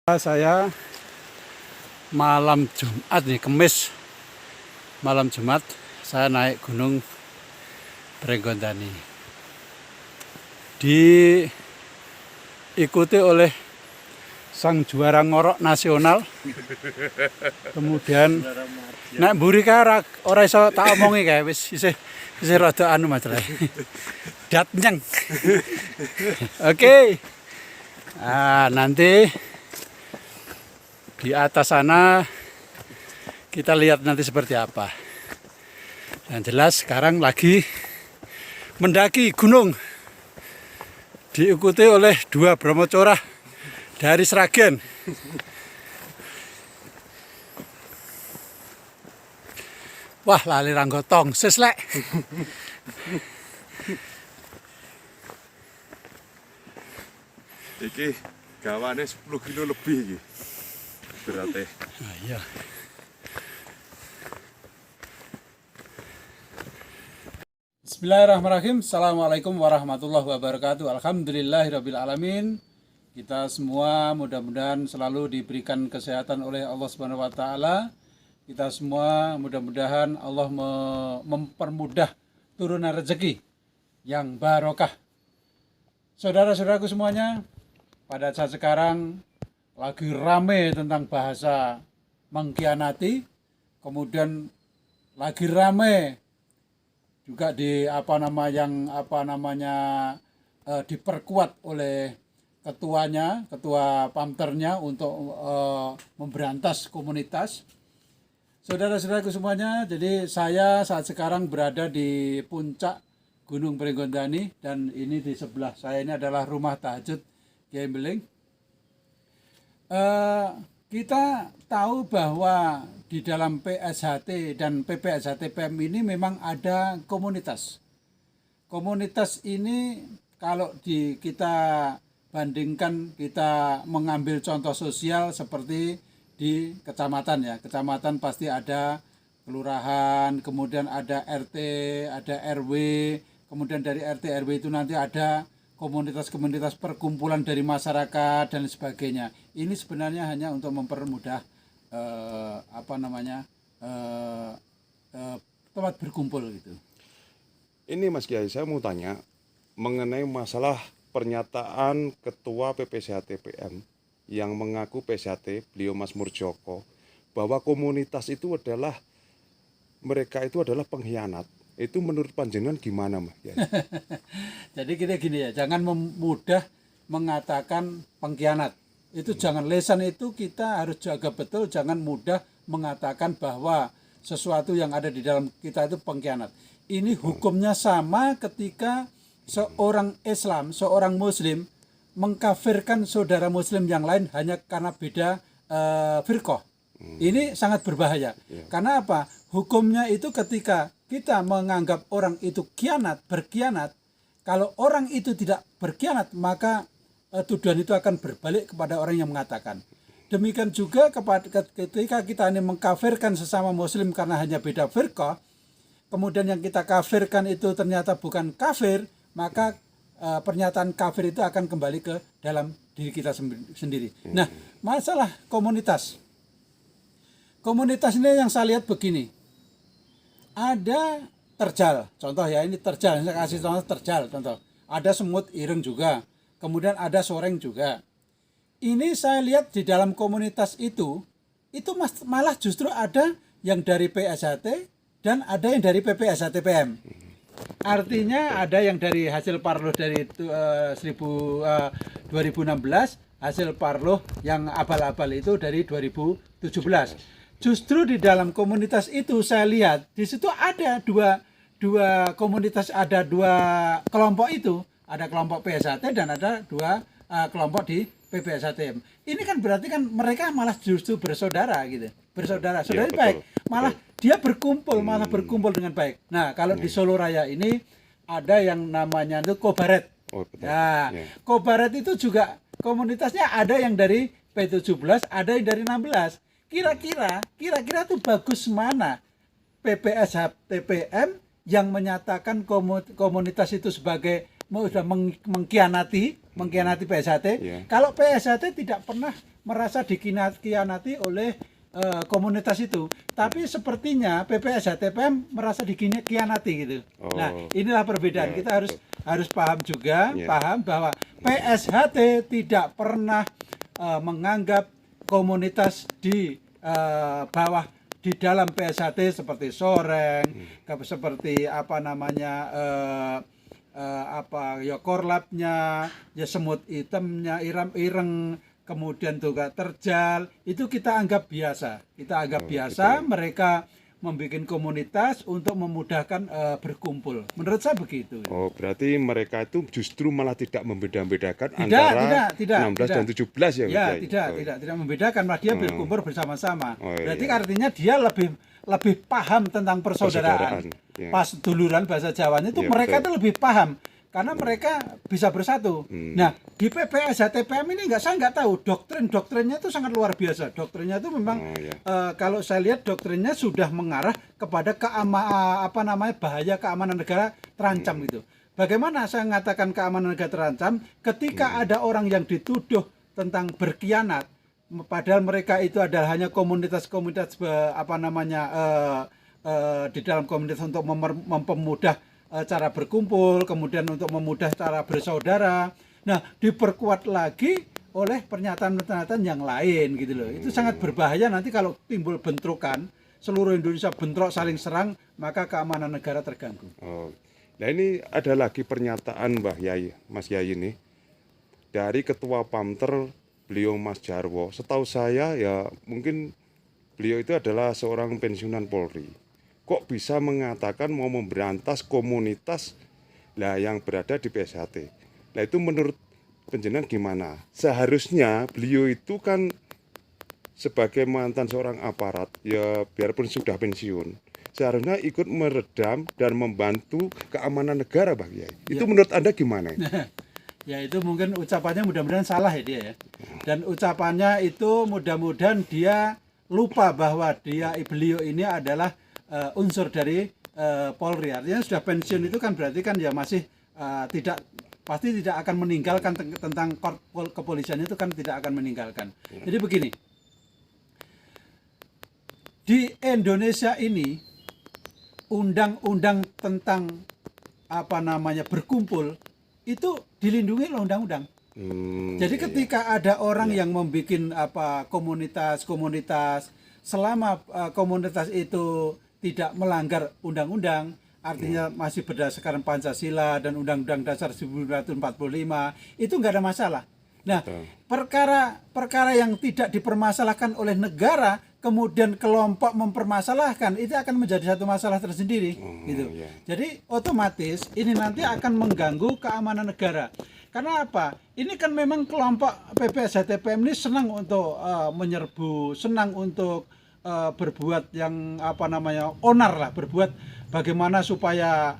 Saya malam Jumat nih, Kamis malam Jumat saya naik Gunung Pringgondani. Diikuti oleh sang juara ngorok nasional. Kemudian nek mburi kae ora iso tak omongi kae wis isih rada anu masalah. Dat nyeng. Oke. Nah, nanti di atas sana kita lihat nanti seperti apa. Yang jelas sekarang lagi mendaki gunung, diikuti oleh dua brahmacora dari Sragen. Wah, lali ranggotong seslek. Iki gawane 10 kilo lebih iki. Berarti. Nah, iya. Bismillahirrahmanirrahim. Assalamualaikum warahmatullahi wabarakatuh. Alhamdulillahirabbil alamin. Kita semua mudah-mudahan selalu diberikan kesehatan oleh Allah Subhanahu wa taala. Kita semua mudah-mudahan Allah mempermudah turunan rezeki yang barokah. Saudara-saudaraku semuanya, pada saat sekarang lagi rame tentang bahasa mengkhianati, kemudian lagi rame juga di diperkuat oleh ketua pamternya untuk memberantas komunitas. Saudara-saudaraku semuanya, jadi saya saat sekarang berada di puncak Gunung Pringgondani, dan ini di sebelah saya ini adalah rumah tahajud Kiai Beling. Kita tahu bahwa di dalam PSHT dan PPSHT-PM ini memang ada komunitas. Komunitas ini kalau kita bandingkan, kita mengambil contoh sosial seperti di kecamatan ya. Kecamatan pasti ada kelurahan, kemudian ada RT, ada RW, kemudian dari RT RW itu nanti ada komunitas-komunitas perkumpulan dari masyarakat dan sebagainya. Ini sebenarnya hanya untuk mempermudah tempat berkumpul gitu. Ini Mas Kiai, saya mau tanya mengenai masalah pernyataan Ketua PPSHT PM yang mengaku PSHT, beliau Mas Murjoko, bahwa komunitas itu adalah pengkhianat. Itu menurut panjenengan gimana, Mas? Ya. Jadi gini ya, jangan mudah mengatakan pengkhianat. Itu jangan, lesan itu kita harus jaga betul, jangan mudah mengatakan bahwa sesuatu yang ada di dalam kita itu pengkhianat. Ini hukumnya sama ketika seorang Islam, seorang Muslim mengkafirkan saudara Muslim yang lain hanya karena beda firqah. Ini sangat berbahaya. Karena apa? Hukumnya itu ketika kita menganggap orang itu berkhianat, kalau orang itu tidak berkhianat, maka tuduhan itu akan berbalik kepada orang yang mengatakan. Demikian juga ketika kita ini mengkafirkan sesama Muslim karena hanya beda firqah, kemudian yang kita kafirkan itu ternyata bukan kafir, maka pernyataan kafir itu akan kembali ke dalam diri kita sendiri. Nah, masalah komunitas ini yang saya lihat begini. Ada terjal, contoh ya, ini terjal, saya kasih contoh. Ada semut ireng juga, kemudian ada soreng juga. Ini saya lihat di dalam komunitas itu malah justru ada yang dari PSHT dan ada yang dari PPSHT-PM. Artinya ada yang dari hasil parloh dari 2016, hasil parloh yang abal-abal itu dari 2017. Justru di dalam komunitas itu saya lihat di situ ada dua komunitas, ada dua kelompok itu, ada kelompok PSHT dan ada dua kelompok di PPSHT. Ini kan berarti kan mereka malah justru bersaudara gitu, saudara ya, baik, malah dia berkumpul dengan baik. Nah, kalau di Solo Raya ini ada yang namanya itu Kobaret. Nah, Kobaret itu juga komunitasnya ada yang dari P17, ada yang dari 16. Kira-kira tuh bagus mana PPSHT-PM yang menyatakan komunitas itu sebagai sudah mengkhianati PSHT. Kalau PSHT tidak pernah merasa dikhianati oleh komunitas itu. Tapi sepertinya PPSH TPM merasa dikhianati gitu. Nah, inilah perbedaan. Ya, Kita harus paham juga, Ya. paham bahwa PSHT tidak pernah menganggap komunitas di bawah di dalam PSHT seperti Soreng, seperti apa namanya apa ya korlapnya, ya semut hitamnya, ireng, kemudian juga terjal, itu kita anggap biasa. Kita anggap biasa, mereka membuat komunitas untuk memudahkan berkumpul. Menurut saya begitu. Oh, berarti mereka itu justru malah tidak membeda-bedakan antara 16 dan 17 ya? Ya, Kiai? tidak membedakan, malah dia berkumpul bersama-sama. Oh, Berarti iya. artinya dia lebih paham tentang persaudaraan. Ya. Pas duluran bahasa Jawanya itu Ya, mereka betul. itu lebih paham karena mereka bisa bersatu. Nah, di PPSH TPM ini saya nggak tahu doktrinnya itu sangat luar biasa. Doktrinnya itu memang Oh, ya. kalau saya lihat doktrinnya sudah mengarah kepada bahaya keamanan negara terancam gitu. Bagaimana saya mengatakan keamanan negara terancam ketika ada orang yang dituduh tentang berkhianat, padahal mereka itu adalah hanya komunitas-komunitas di dalam komunitas untuk mempermudah cara berkumpul, kemudian untuk memudah cara bersaudara. Nah, diperkuat lagi oleh pernyataan-pernyataan yang lain gitu loh. Itu sangat berbahaya nanti kalau timbul bentrokan, seluruh Indonesia bentrok saling serang, maka keamanan negara terganggu. Oh. Nah, ini ada lagi pernyataan Mas Yai ini dari Ketua Pamter, beliau Mas Jarwo. Setahu saya ya mungkin beliau itu adalah seorang pensiunan Polri. Kok bisa mengatakan mau memberantas komunitas yang berada di PSHT? Nah, itu menurut penjenengan gimana? Seharusnya beliau itu kan sebagai mantan seorang aparat, ya biarpun sudah pensiun, seharusnya ikut meredam dan membantu keamanan negara, Bang Yai. Itu menurut Anda gimana? Ya itu mungkin ucapannya mudah-mudahan salah ya dia ya. Dan ucapannya itu mudah-mudahan dia lupa bahwa beliau ini adalah unsur dari Polri. Artinya sudah pensiun itu kan berarti kan ya masih pasti tidak akan meninggalkan tentang kepolisian itu kan tidak akan meninggalkan. Jadi begini, di Indonesia ini undang-undang tentang berkumpul itu dilindungi oleh undang-undang. Jadi ketika ada orang yang membuat komunitas, selama komunitas itu tidak melanggar undang-undang, artinya masih berdasarkan Pancasila dan Undang-Undang Dasar 1945, itu nggak ada masalah. Nah, perkara yang tidak dipermasalahkan oleh negara, kemudian kelompok mempermasalahkan, itu akan menjadi satu masalah tersendiri, gitu. Jadi otomatis ini nanti akan mengganggu keamanan negara. Karena apa? Ini kan memang kelompok PPSH TPM ini senang untuk menyerbu, senang untuk berbuat yang onar lah, berbuat bagaimana supaya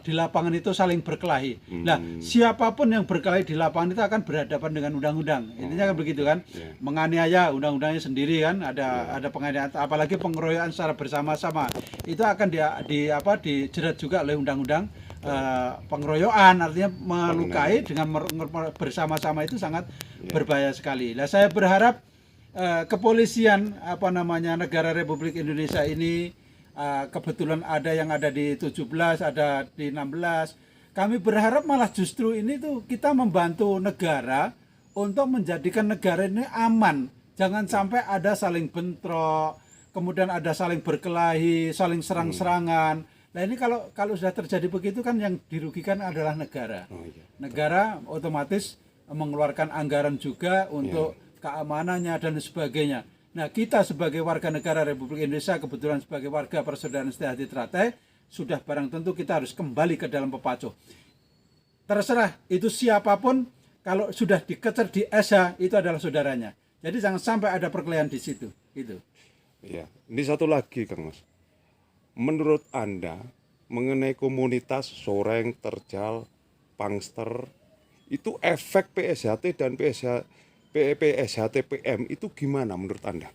di lapangan itu saling berkelahi. Nah, siapapun yang berkelahi di lapangan itu akan berhadapan dengan undang-undang. Intinya kan begitu kan, menganiaya undang-undangnya sendiri kan, ada penganiayaan, apalagi pengeroyokan secara bersama-sama. Itu akan dijerat juga oleh undang-undang pengeroyokan, artinya melukai dengan bersama-sama itu sangat berbahaya sekali. Nah, saya berharap kepolisian negara Republik Indonesia ini kebetulan ada yang ada di 17, ada di 16. Kami berharap malah justru ini tuh kita membantu negara untuk menjadikan negara ini aman. Jangan sampai ada saling bentrok, kemudian ada saling berkelahi, saling serang-serangan. Nah, ini kalau sudah terjadi begitu kan yang dirugikan adalah negara. Negara otomatis mengeluarkan anggaran juga untuk keamanannya dan sebagainya. Nah, kita sebagai warga negara Republik Indonesia, kebetulan sebagai warga Persaudaraan Setia Teratai, sudah barang tentu kita harus kembali ke dalam pepacuh. Terserah itu siapapun, kalau sudah dikecer di SH itu adalah saudaranya. Jadi jangan sampai ada perkelahian di situ. Itu. Ya, ini satu lagi, Kang Mas. Menurut Anda mengenai komunitas Soreng, Terjal, Pangster, itu efek PSHT dan PSHTPM itu gimana menurut Anda?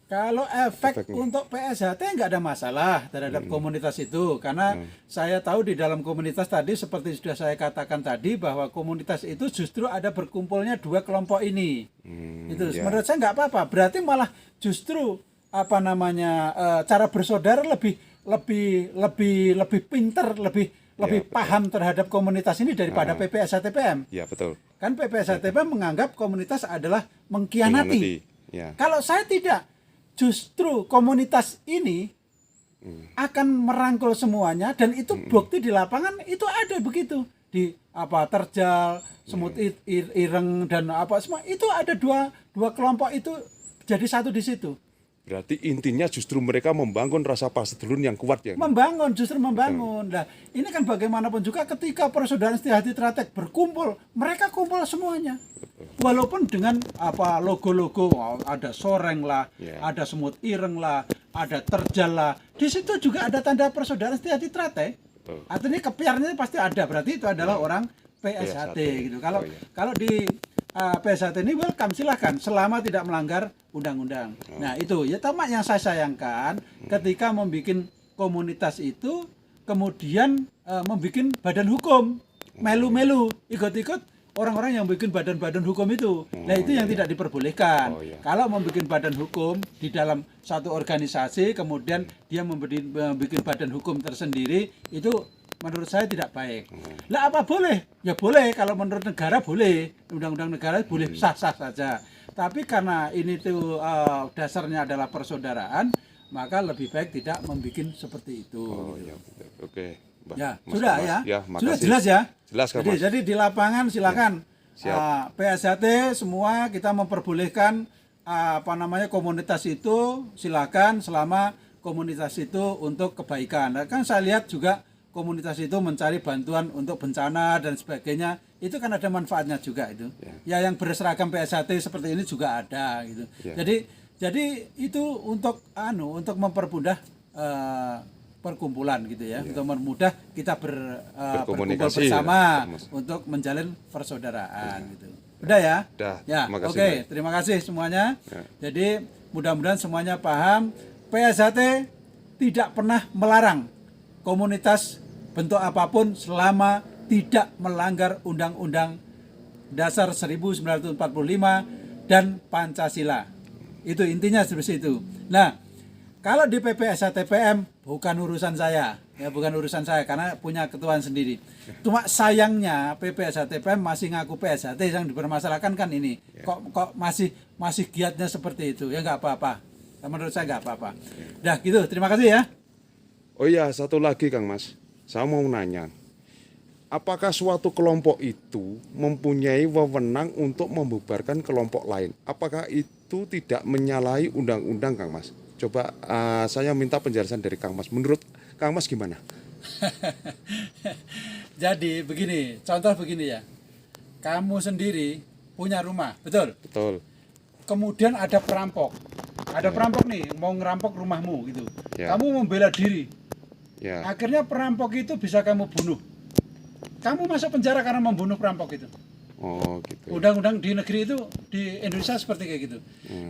Kalau efek Efeknya. untuk PSHT nggak ada masalah terhadap komunitas itu, karena saya tahu di dalam komunitas tadi seperti sudah saya katakan tadi bahwa komunitas itu justru ada berkumpulnya dua kelompok ini. Itu Ya. menurut saya nggak apa-apa. Berarti malah justru apa namanya cara bersaudara lebih pinter, lebih betul. paham terhadap komunitas ini daripada PPSHTPM. Ya, betul. Kan PPSHTPM menganggap komunitas adalah mengkhianati. Ya. Kalau saya tidak, justru komunitas ini akan merangkul semuanya dan itu bukti di lapangan itu ada begitu di apa terjal, semut ireng dan apa semua itu ada dua kelompok itu jadi satu di situ. Berarti intinya justru mereka membangun rasa perseteruan yang kuat ya. Justru membangun. Nah, ini kan bagaimanapun juga ketika persaudaraan Setia Hati Tratek berkumpul, mereka kumpul semuanya. Walaupun dengan apa logo-logo, ada soreng lah, Ya. ada semut ireng lah, ada terjal lah. Di situ juga ada tanda persaudaraan Setia Hati Tratek. Artinya kepiarnya pasti ada. Berarti itu adalah orang PSHT gitu. Kalau kalau di PSHT ini welcome, silahkan selama tidak melanggar undang-undang. Nah itu ya tamak yang saya sayangkan ketika membuat komunitas itu kemudian membuat badan hukum melu-melu ikut-ikut orang-orang yang bikin badan-badan hukum itu. Nah itu yang tidak diperbolehkan. Kalau membuat badan hukum di dalam satu organisasi kemudian dia membuat badan hukum tersendiri itu menurut saya tidak baik. Lah apa boleh? Ya boleh, kalau menurut negara boleh. Undang-undang negara boleh, sah-sah saja. Tapi karena ini tuh dasarnya adalah persaudaraan, maka lebih baik tidak membuat seperti itu. Oh ya, betul. Oke. Mbak, Ya, Mas sudah Thomas. ya. Ya, Sudah makasih. jelas ya. Jelas kan, Mas? Jadi di lapangan silakan. Siap. PSHT semua kita memperbolehkan apa namanya komunitas itu silakan selama komunitas itu untuk kebaikan. Nah, kan saya lihat juga komunitas itu mencari bantuan untuk bencana dan sebagainya, itu kan ada manfaatnya juga itu. Ya yang berseragam PSHT seperti ini juga ada gitu. Jadi itu untuk mempermudah perkumpulan gitu ya, untuk mempermudah kita berkumpul Berkomunikasi bersama ya, Mas. untuk menjalin persaudaraan gitu. Udah ya? Udah, Ya, makasih, oke. Mas. Terima kasih semuanya. Ya. Jadi mudah-mudahan semuanya paham. PSHT tidak pernah melarang komunitas bentuk apapun selama tidak melanggar Undang-Undang Dasar 1945 dan Pancasila. Itu intinya seperti itu. Nah, kalau di PPSHTPM bukan urusan saya, ya bukan urusan saya karena punya ketuaan sendiri. Cuma sayangnya PPSHTPM masih ngaku PSHT yang dipermasalahkan kan ini. Kok masih giatnya seperti itu? Ya nggak apa-apa. Menurut saya nggak apa-apa. Dah gitu. Terima kasih ya. Oh iya, satu lagi Kang Mas. Saya mau nanya. Apakah suatu kelompok itu mempunyai wewenang untuk membubarkan kelompok lain? Apakah itu tidak menyalahi undang-undang Kang Mas? Coba saya minta penjelasan dari Kang Mas. Menurut Kang Mas gimana? Jadi begini, contoh begini ya. Kamu sendiri punya rumah, betul? Betul. Kemudian ada perampok. Ada perampok nih mau ngerampok rumahmu gitu. Ya. Kamu membela diri. Ya. Akhirnya perampok itu bisa kamu bunuh. Kamu masuk penjara karena membunuh perampok itu. Oh, gitu. Undang-undang di negeri itu di Indonesia seperti kayak gitu.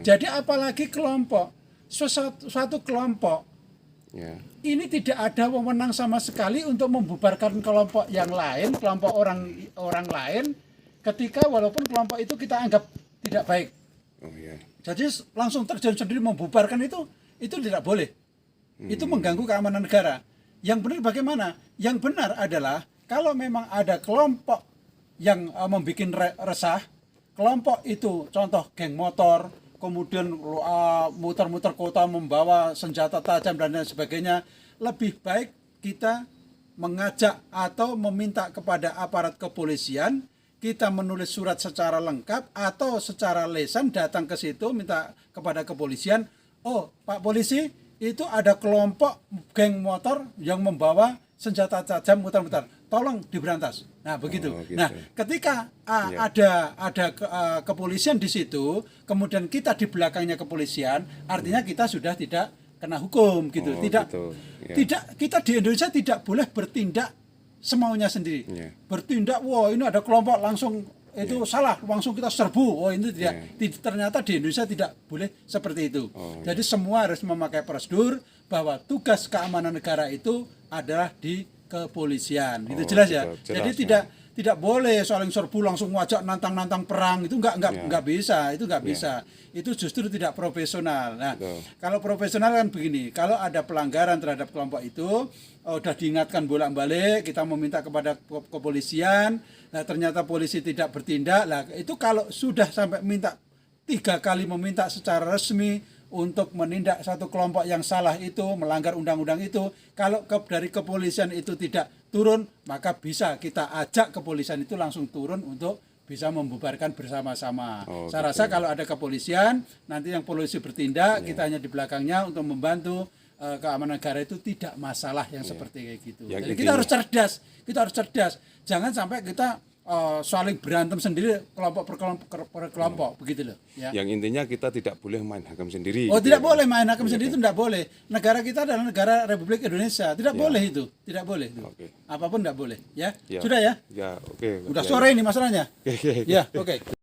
Jadi apalagi kelompok, suatu kelompok Ya. ini tidak ada wewenang sama sekali untuk membubarkan kelompok yang lain, kelompok orang lain, ketika walaupun kelompok itu kita anggap tidak baik. Oh ya. Jadi langsung terjun sendiri membubarkan itu tidak boleh. Itu mengganggu keamanan negara. Yang benar bagaimana? Yang benar adalah kalau memang ada kelompok yang membuat resah, kelompok itu contoh geng motor, kemudian muter-muter kota membawa senjata tajam dan lain sebagainya, lebih baik kita mengajak atau meminta kepada aparat kepolisian, kita menulis surat secara lengkap atau secara lisan datang ke situ minta kepada kepolisian, oh Pak Polisi itu ada kelompok geng motor yang membawa senjata tajam muter-muter, tolong diberantas. Nah begitu. Oh, gitu. Nah ketika ada kepolisian di situ, kemudian kita di belakangnya kepolisian, artinya kita sudah tidak kena hukum gitu. Oh, Tidak gitu. Ya. tidak kita di Indonesia tidak boleh bertindak semaunya sendiri. Ya. Bertindak, wah ini ada kelompok langsung itu salah, langsung kita serbu. Oh ini ternyata di Indonesia tidak boleh seperti itu. Jadi semua harus memakai prosedur bahwa tugas keamanan negara itu adalah di kepolisian. Itu jelas ya. Jelas, jadi tidak boleh saling serbu langsung ngajak nantang perang, itu nggak bisa, itu nggak bisa. Itu justru tidak profesional. Nah, kalau profesional kan begini, kalau ada pelanggaran terhadap kelompok itu udah diingatkan bolak-balik, kita meminta kepada kepolisian, nah ternyata polisi tidak bertindak, lah itu kalau sudah sampai minta 3 kali meminta secara resmi untuk menindak satu kelompok yang salah itu, melanggar undang-undang itu, kalau dari kepolisian itu tidak turun, maka bisa kita ajak kepolisian itu langsung turun untuk bisa membubarkan bersama-sama. Saya rasa kalau ada kepolisian, nanti yang polisi bertindak, kita hanya di belakangnya untuk membantu keamanan negara itu tidak masalah yang seperti kayak gitu. Jadi kita harus cerdas, jangan sampai kita saling berantem sendiri kelompok per kelompok begitu loh. Ya. Yang intinya kita tidak boleh main hakim sendiri. Oh, tidak boleh main hakim sendiri, itu tidak boleh. Negara kita adalah negara Republik Indonesia, tidak boleh itu, tidak boleh itu. Apapun tidak boleh, ya. Sudah ya? Ya, oke. Udah sore ini masalahnya. Ya, oke.